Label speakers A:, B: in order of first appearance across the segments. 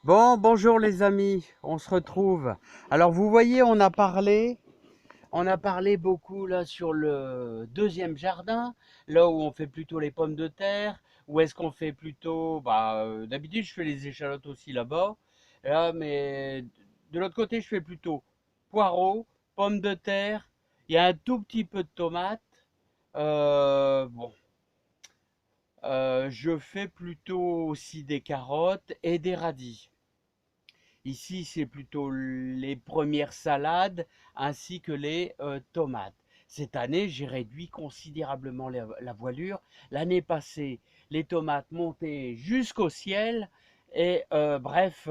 A: Bon, bonjour les amis, on se retrouve. Alors vous voyez, on a parlé beaucoup là sur le deuxième jardin, là où on fait plutôt les pommes de terre, ou est-ce qu'on fait plutôt, d'habitude je fais les échalotes aussi là-bas, là, mais de l'autre côté je fais plutôt poireaux, pommes de terre, il y a un tout petit peu de tomates, bon, je fais plutôt aussi des carottes et des radis. Ici, c'est plutôt les premières salades ainsi que les tomates. Cette année, j'ai réduit considérablement la voilure. L'année passée, les tomates montaient jusqu'au ciel et bref,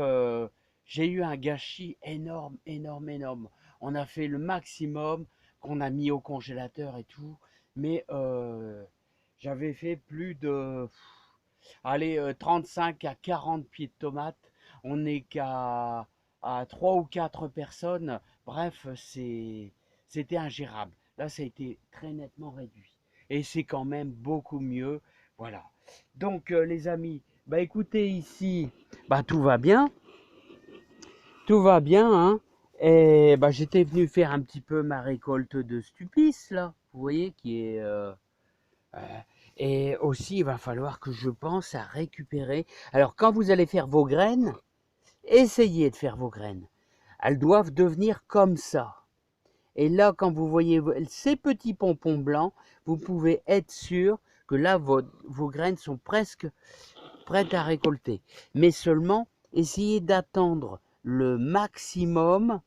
A: j'ai eu un gâchis énorme, énorme, énorme. On a fait le maximum qu'on a mis au congélateur et tout, mais j'avais fait plus de, allez, 35 à 40 pieds de tomates. On n'est qu'à à 3 ou 4 personnes. Bref, c'était ingérable. Là, ça a été très nettement réduit. Et c'est quand même beaucoup mieux. Voilà. Donc, les amis, bah écoutez, ici, bah tout va bien. Tout va bien, hein. Et bah j'étais venu faire un petit peu ma récolte de Stupis, là. Vous voyez, qui est euh, et aussi, il va falloir que je pense à récupérer. Alors, quand vous allez faire vos graines, essayez de faire vos graines. Elles doivent devenir comme ça. Et là, quand vous voyez ces petits pompons blancs, vous pouvez être sûr que là, vos graines sont presque prêtes à récolter. Mais seulement, essayez d'attendre le maximum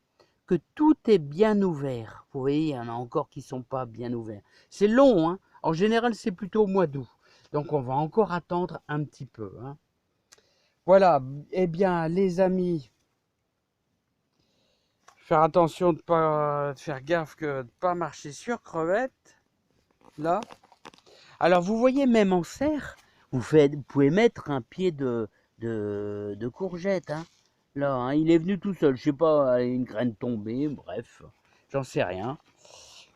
A: que tout est bien ouvert. Vous voyez, il y en a encore qui ne sont pas bien ouverts. C'est long, hein. En général, c'est plutôt au mois d'août. Donc, on va encore attendre un petit peu, hein. Voilà, eh bien, les amis, faire attention de faire gaffe que de pas marcher sur crevettes, là. Alors, vous voyez, même en serre, vous pouvez mettre un pied de courgette, hein. Là, hein, il est venu tout seul. Je sais pas, une graine tombée, bref, j'en sais rien.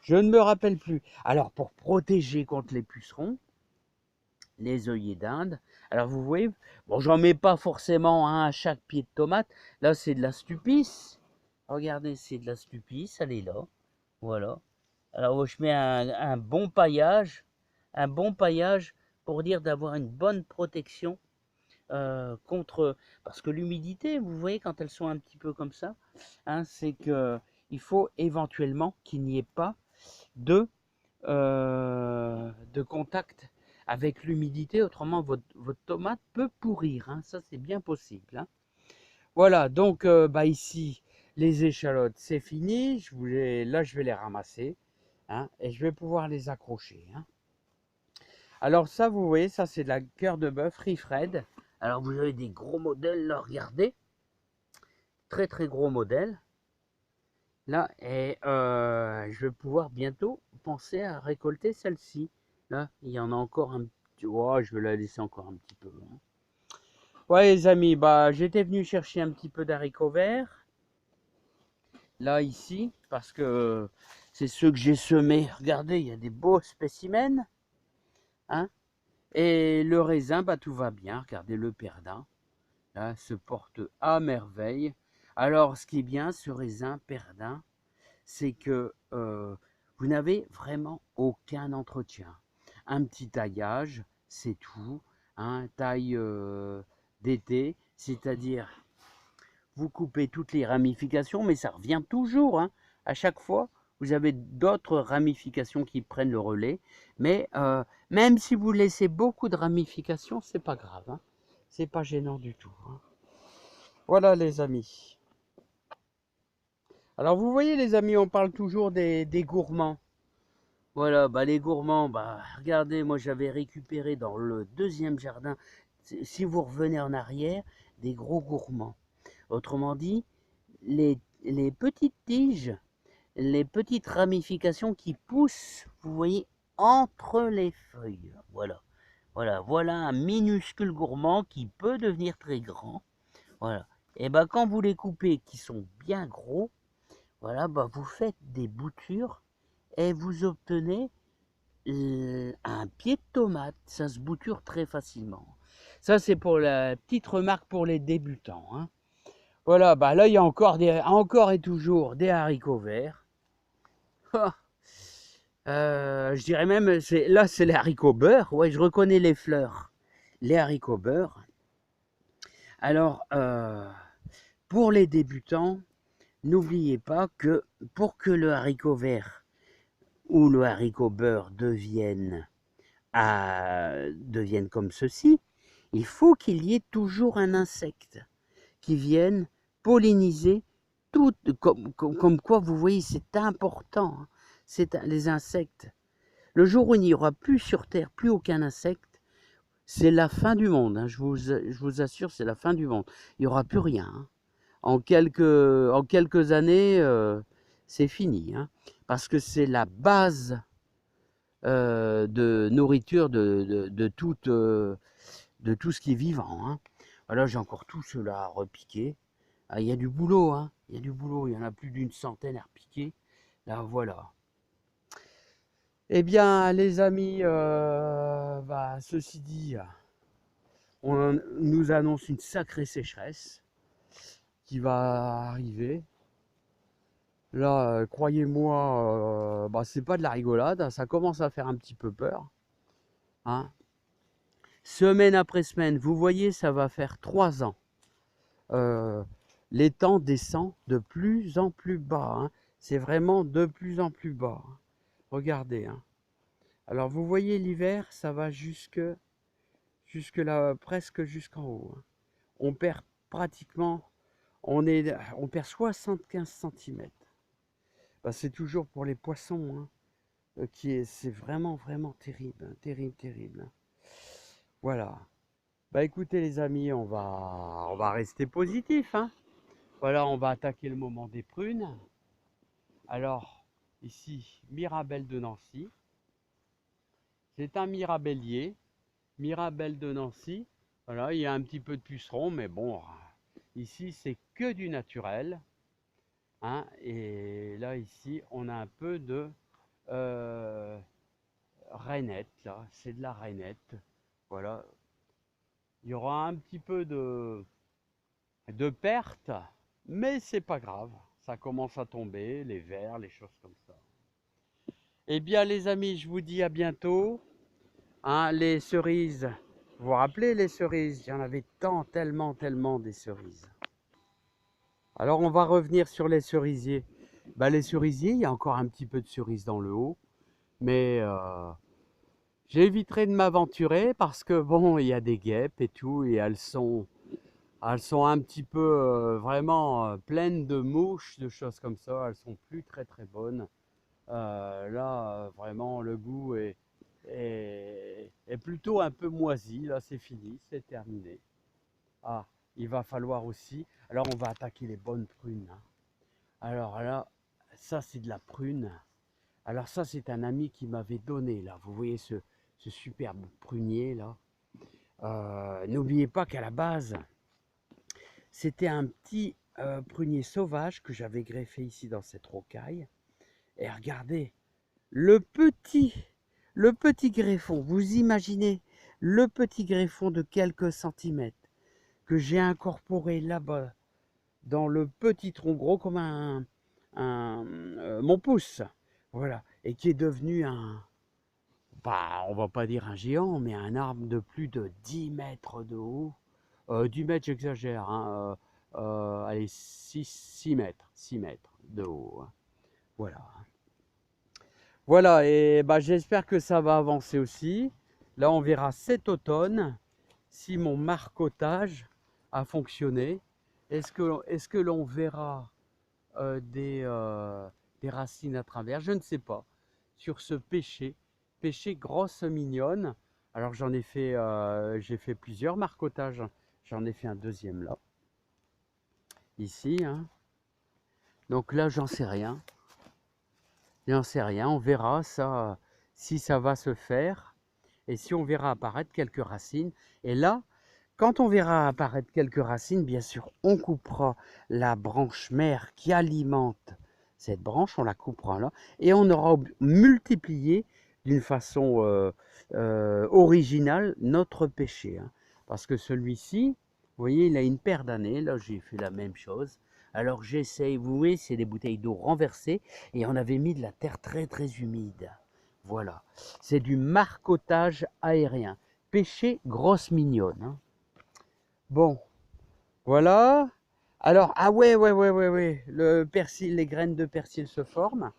A: Je ne me rappelle plus. Alors, pour protéger contre les pucerons, les œillets d'Inde. Alors, vous voyez, bon, j'en mets pas forcément un à chaque pied de tomate. Là, c'est de la Stupis. Regardez, c'est de la Stupis, elle est là. Voilà. Alors, je mets un bon paillage pour dire d'avoir une bonne protection contre. Parce que l'humidité, vous voyez, quand elles sont un petit peu comme ça, hein, c'est que il faut éventuellement qu'il n'y ait pas de contact avec l'humidité, autrement votre tomate peut pourrir, hein, ça c'est bien possible, hein. Voilà, donc bah ici, les échalotes, c'est fini. Là, je vais les ramasser, hein, et je vais pouvoir les accrocher, hein. Alors ça, vous voyez, ça c'est de la cœur de bœuf Rifred. Alors vous avez des gros modèles, là, regardez, très très gros modèles. Là, et je vais pouvoir bientôt penser à récolter celle-ci. Là, il y en a encore un petit. Oh, je vais la laisser encore un petit peu, hein. Ouais, les amis, bah, j'étais venu chercher un petit peu d'haricots verts. Là, ici, parce que c'est ceux que j'ai semés. Regardez, il y a des beaux spécimens, hein. Et le raisin, bah, tout va bien. Regardez, le perdin, là, se porte à merveille. Alors, ce qui est bien, ce raisin perdin, c'est que vous n'avez vraiment aucun entretien. Un petit taillage, c'est tout, hein, taille d'été, c'est-à-dire vous coupez toutes les ramifications, mais ça revient toujours, hein. À chaque fois, vous avez d'autres ramifications qui prennent le relais, mais même si vous laissez beaucoup de ramifications, c'est pas grave, hein. C'est pas gênant du tout, hein. Voilà les amis. Alors vous voyez les amis, on parle toujours des gourmands. Voilà, bah les gourmands, bah regardez, moi j'avais récupéré dans le deuxième jardin, si vous revenez en arrière, des gros gourmands. Autrement dit, les petites tiges, les petites ramifications qui poussent, vous voyez, entre les feuilles. Voilà, voilà un minuscule gourmand qui peut devenir très grand. Voilà. Et bah quand vous les coupez, qui sont bien gros, voilà, bah vous faites des boutures et vous obtenez un pied de tomate. Ça se bouture très facilement. Ça, c'est pour la petite remarque pour les débutants, hein. Voilà, bah là il y a encore et toujours des haricots verts. Ah, je dirais même, là c'est les haricots beurre. Ouais, je reconnais les fleurs. Les haricots beurre. Alors, pour les débutants, n'oubliez pas que pour que le haricot vert ou le haricot beurre devienne comme ceci, il faut qu'il y ait toujours un insecte qui vienne polliniser tout, comme quoi vous voyez, c'est important, hein. Les insectes. Le jour où il n'y aura plus sur Terre, plus aucun insecte, c'est la fin du monde, hein. Je vous assure, c'est la fin du monde. Il n'y aura plus rien, hein. En quelques années, c'est fini, hein, parce que c'est la base de nourriture de tout ce qui est vivant, hein. Voilà, j'ai encore tout cela à repiquer. Ah, il y a du boulot, hein. Il y a du boulot. Il y en a plus d'une centaine à repiquer. Là, voilà. Eh bien, les amis, ceci dit, on nous annonce une sacrée sécheresse qui va arriver. Là, croyez-moi, c'est pas de la rigolade, hein. Ça commence à faire un petit peu peur, hein. Semaine après semaine, vous voyez, ça va faire 3 ans. L'étang descend de plus en plus bas, hein. C'est vraiment de plus en plus bas, hein. Regardez, hein. Alors vous voyez l'hiver, ça va jusque là, presque jusqu'en haut, hein. On perd pratiquement, on perd 75 cm. C'est toujours pour les poissons, hein, c'est vraiment vraiment terrible, hein, terrible, terrible, hein. Voilà. Bah écoutez les amis, on va rester positif, hein. Voilà, on va attaquer le moment des prunes. Alors, ici, Mirabelle de Nancy. C'est un mirabellier, Mirabelle de Nancy. Voilà, il y a un petit peu de puceron, mais bon, ici, c'est que du naturel, hein. Et là, ici, on a un peu de rainette, là. C'est de la rainette. Voilà. Il y aura un petit peu de perte, mais c'est pas grave. Ça commence à tomber, les vers, les choses comme ça. Eh bien, les amis, je vous dis à bientôt. Hein, les cerises, vous vous rappelez les cerises? Il y en avait tant, tellement, tellement des cerises. Alors, on va revenir sur les cerisiers. Les cerisiers, il y a encore un petit peu de cerises dans le haut, mais j'éviterai de m'aventurer parce que bon, il y a des guêpes et tout, et elles sont un petit peu vraiment pleines de mouches, de choses comme ça. Elles sont plus très très bonnes. Là, vraiment, le goût est plutôt un peu moisi. Là, c'est fini, c'est terminé. Ah, il va falloir aussi. Alors, on va attaquer les bonnes prunes, hein. Alors là, ça, c'est de la prune. Alors, ça, c'est un ami qui m'avait donné, là. Vous voyez ce superbe prunier, là. N'oubliez pas qu'à la base, c'était un petit prunier sauvage que j'avais greffé ici dans cette rocaille. Et regardez, le petit, le petit greffon, vous imaginez le petit greffon de quelques centimètres que j'ai incorporé là-bas dans le petit tronc gros comme mon pouce, voilà, et qui est devenu on va pas dire un géant, mais un arbre de plus de 10 mètres de haut. 10 mètres, j'exagère, hein, allez, 6 mètres, 6 mètres de haut, hein. Voilà. Voilà, et j'espère que ça va avancer aussi. Là, on verra cet automne si mon marcotage a fonctionné. Est-ce que l'on verra des racines à travers? Je ne sais pas. Sur ce pêcher grosse mignonne. Alors j'ai fait plusieurs marcotages. J'en ai fait un deuxième là, ici, hein. Donc là, j'en sais rien. J'en sais rien, on verra ça, si ça va se faire et si on verra apparaître quelques racines. Et là, quand on verra apparaître quelques racines, bien sûr, on coupera la branche mère qui alimente cette branche, on la coupera là, et on aura multiplié d'une façon originale notre pêcher, hein. Parce que celui-ci, voyez, il a une paire d'années. Là, j'ai fait la même chose. Alors j'essaye, vous voyez, c'est des bouteilles d'eau renversées et on avait mis de la terre très très humide. Voilà, c'est du marcottage aérien. Pêcher grosse mignonne, hein. Bon, voilà. Alors, ah ouais, ouais, ouais, ouais, ouais. Le persil, les graines de persil se forment.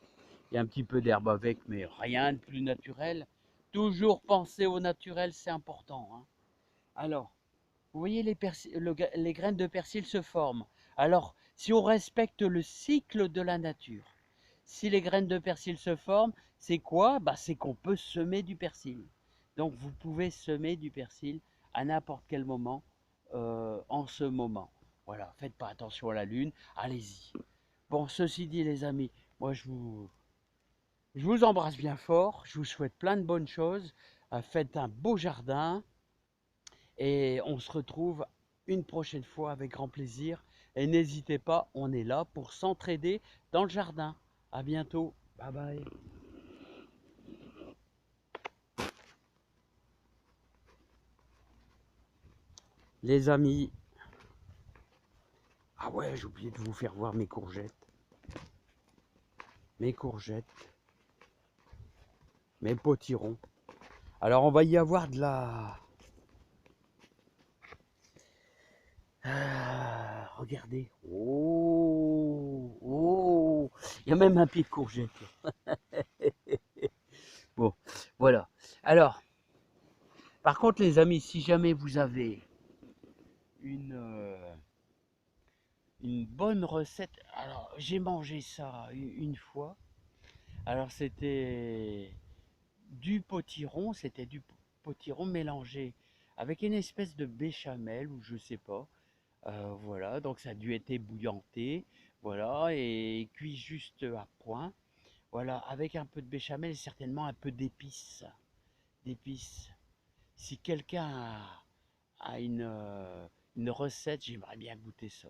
A: Il y a un petit peu d'herbe avec, mais rien de plus naturel. Toujours penser au naturel, c'est important, hein. Alors, vous voyez, les graines de persil se forment. Alors, si on respecte le cycle de la nature, si les graines de persil se forment, c'est quoi? Bah, c'est qu'on peut semer du persil. Donc, vous pouvez semer du persil à n'importe quel moment, en ce moment. Voilà, faites pas attention à la lune, allez-y. Bon, ceci dit, les amis, moi je vous embrasse bien fort, je vous souhaite plein de bonnes choses, faites un beau jardin, et on se retrouve une prochaine fois avec grand plaisir. Et n'hésitez pas, on est là pour s'entraider dans le jardin. À bientôt. Bye bye. Les amis. Ah ouais, j'ai oublié de vous faire voir mes courgettes. Mes courgettes. Mes potirons. Alors on va y avoir de la... Ah, regardez. Oh, oh. Il y a même un pied de courgette. Bon, voilà. Alors, par contre les amis, si jamais vous avez une, une bonne recette. Alors, j'ai mangé ça une fois. Alors, c'était du potiron, potiron mélangé avec une espèce de béchamel ou je sais pas. Voilà, donc ça a dû être bouillanté, voilà, et cuit juste à point. Voilà, avec un peu de béchamel et certainement un peu d'épices. Si quelqu'un a une recette, j'aimerais bien goûter ça.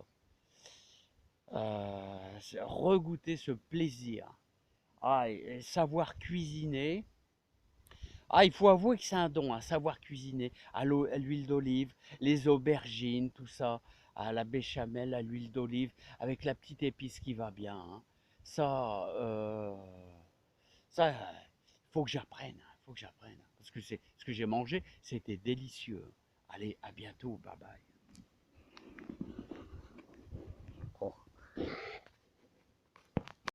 A: Regoûter ce plaisir. Ah, et savoir cuisiner. Ah, il faut avouer que c'est un don, hein, savoir cuisiner. À l'huile d'olive, les aubergines, tout ça. À la béchamel, à l'huile d'olive, avec la petite épice qui va bien, hein. Ça, ça, faut que j'apprenne, hein, faut que j'apprenne. Parce que c'est ce que j'ai mangé, c'était délicieux. Allez, à bientôt, bye bye. Oh.